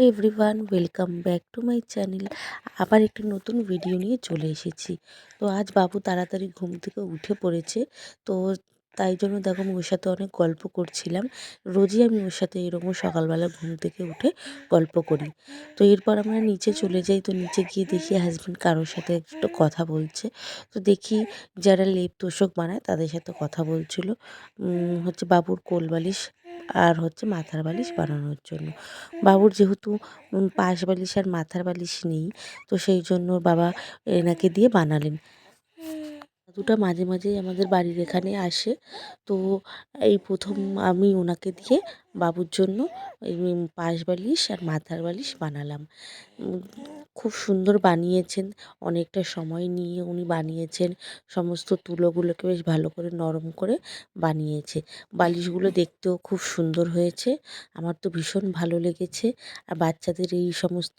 Everyone, welcome back to my channel. আবার একটি নতুন ভিডিও নিয়ে চলে এসেছি। তো আজ বাবু তাড়াতাড়ি ঘুম থেকে উঠে পড়েছে। তো তাই জন্য দেখো আমি ওর সাথে অনেক গল্প করছিলাম। রোজই আমি ওর সাথে এরকম সকালবেলা ঘুম থেকে উঠে গল্প করি। তো এরপর আমরা নিচে চলে যাই। তো নিচে গিয়ে দেখি হাজব্যান্ড কারোর সাথে একটু কথা বলছে। তো দেখি যারা লেপ তোশক বানায় তাদের সাথে কথা বলছিল, হচ্ছে বাবুর কোল বালিশ আর হচ্ছে মাথার বালিশ বানানোর জন্য। বাবুর যেহেতু পাশ বালিশ আর মাথার বালিশ নেই, তো সেই জন্য বাবা এনাকে দিয়ে বানালেন। দাদুটা মাঝে মাঝেই আমাদের বাড়ির এখানে আসে। তো এই প্রথম আমি ওনাকে দিয়ে বাবুর জন্য এই পাশ বালিশ আর মাথার বালিশ বানালাম। খুব সুন্দর বানিয়েছেন, অনেকটা সময় নিয়ে উনি বানিয়েছেন। সমস্ত তুলোগুলোকে বেশ ভালো করে নরম করে বানিয়েছে। বালিশগুলো দেখতেও খুব সুন্দর হয়েছে। আমার তো ভীষণ ভালো লেগেছে। আর বাচ্চাদের এই সমস্ত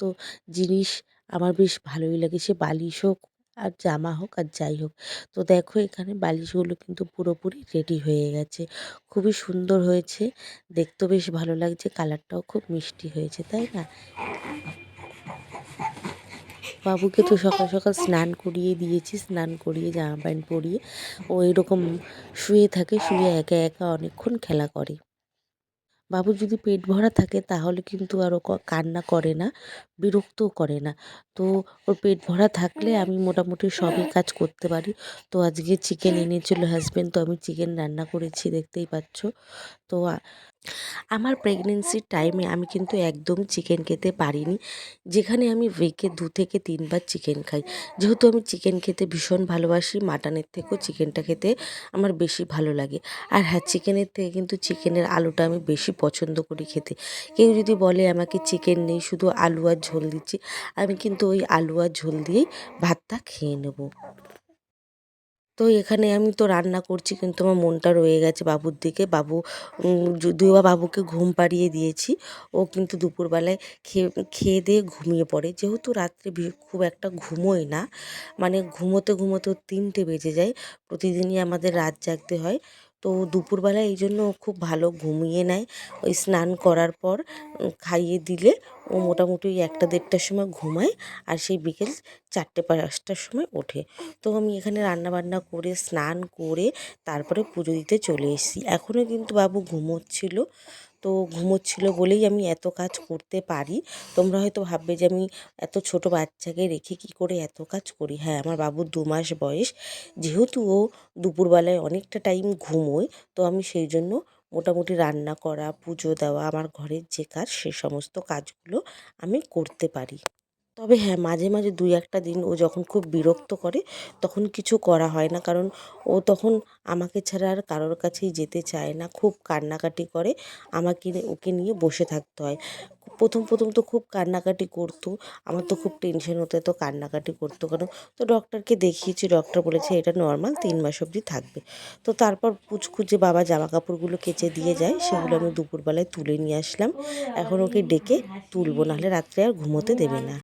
জিনিস আমার বেশ ভালোই লাগে, সে বালিশ হোক আর জামা হোক আর যাই হোক। তো দেখো এখানে বালিশগুলো কিন্তু পুরোপুরি রেডি হয়ে গেছে। খুবই সুন্দর হয়েছে, দেখতেও বেশ ভালো লাগছে, কালারটাও খুব মিষ্টি হয়েছে, তাই না? বাবুকে তো সকাল সকাল স্নান করিয়ে দিয়েছি, স্নান করিয়ে জামা প্যান্ট পরিয়ে ও এরকম শুয়ে থাকে, শুয়ে একা একা অনেকক্ষণ খেলা করে। বাবুর যদি পেট ভরা থাকে তাহলে কিন্তু আর ও কান্না করে না, বিরক্তও করে না। তো ওর পেট ভরা থাকলে আমি মোটামুটি সবই কাজ করতে পারি। তো আজকে চিকেন এনেছিল হাজব্যান্ড, তো আমি চিকেন রান্না করেছি, দেখতেই পাচ্ছ। তো আমার প্রেগনেন্সির টাইমে আমি কিন্তু একদম চিকেন খেতে পারিনি, যেখানে আমি উইকে 2 থেকে 3 বার চিকেন খাই। যেহেতু আমি চিকেন খেতে ভীষণ ভালোবাসি, মাটনের থেকেও চিকেনটা খেতে আমার বেশি ভালো লাগে। আর হ্যাঁ, চিকেনের থেকে কিন্তু চিকেনের আলুটা আমি বেশি পছন্দ করি খেতে। কেউ যদি বলে আমাকে চিকেন নেই, শুধু আলু আর ঝোল দিচ্ছি, আমি কিন্তু ওই আলু আর ঝোল দিয়েই ভাতটা খেয়ে নেব। তো এখানে আমি তো রান্না করছি কিন্তু আমার মনটা রয়ে গেছে বাবুর দিকে। বাবু যদিও বা বাবুকে ঘুম পাড়িয়ে দিয়েছি, ও কিন্তু দুপুরবেলায় খেয়ে দিয়ে ঘুমিয়ে পড়ে। যেহেতু রাত্রে খুব একটা ঘুমোয় না, মানে ঘুমোতে ঘুমোতে ওর 3টে বেজে যায়। প্রতিদিনই আমাদের রাত জাগতে হয়। তো দুপুরবেলায় এই জন্য ও খুব ভালো ঘুমিয়ে নেয়। ওই স্নান করার পর খাইয়ে দিলে ও মোটামুটি ওই 1টা-1.5টার সময় ঘুমায়, আর সেই বিকেল 4টে-5টার সময় ওঠে। তো আমি এখানে রান্নাবান্না করে স্নান করে তারপরে পুজো দিতে চলে এসেছি। এখনও কিন্তু বাবু ঘুমোচ্ছিল। তো ঘুমোচ্ছিল বলেই আমি এত কাজ করতে পারি। তোমরা হয়তো ভাববে যে আমি এত ছোট বাচ্চাকে রেখে কি করে এত কাজ করি। হ্যাঁ, আমার বাবুর 2 মাস বয়স। যেহেতু ও দুপুরবেলায় অনেকটা টাইম ঘুমোয়, তো আমি সেই জন্য মোটামুটি রান্না করা, পুজো দেওয়া, আমার ঘরের যে কাজ সে সমস্ত কাজগুলো আমি করতে পারি। তবে হ্যাঁ, মাঝে মাঝে 2-1টা দিন ও যখন খুব বিরক্ত করে তখন কিছু করা হয় না, কারণ ও তখন আমাকে ছাড়া আর কারোর কাছেই যেতে চায় না, খুব কান্নাকাটি করে। ওকে নিয়ে বসে থাকতে হয়। প্রথম প্রথম তো খুব কান্নাকাটি করতো, আমার তো খুব টেনশন হতো, এত কান্নাকাটি করতো কেন। তো ডক্টরকে দেখিয়েছি, ডক্টর বলেছে এটা নর্মাল, 3 মাস অবধি থাকবে। তো তারপর পুচকু বাবা জামা কাপড়গুলো কেচে দিয়ে যায়, সেগুলো আমি দুপুরবেলায় তুলে নিয়ে আসলাম। এখন ওকে ডেকে তুলবো, নাহলে রাত্রে আর ঘুমোতে দেবে না।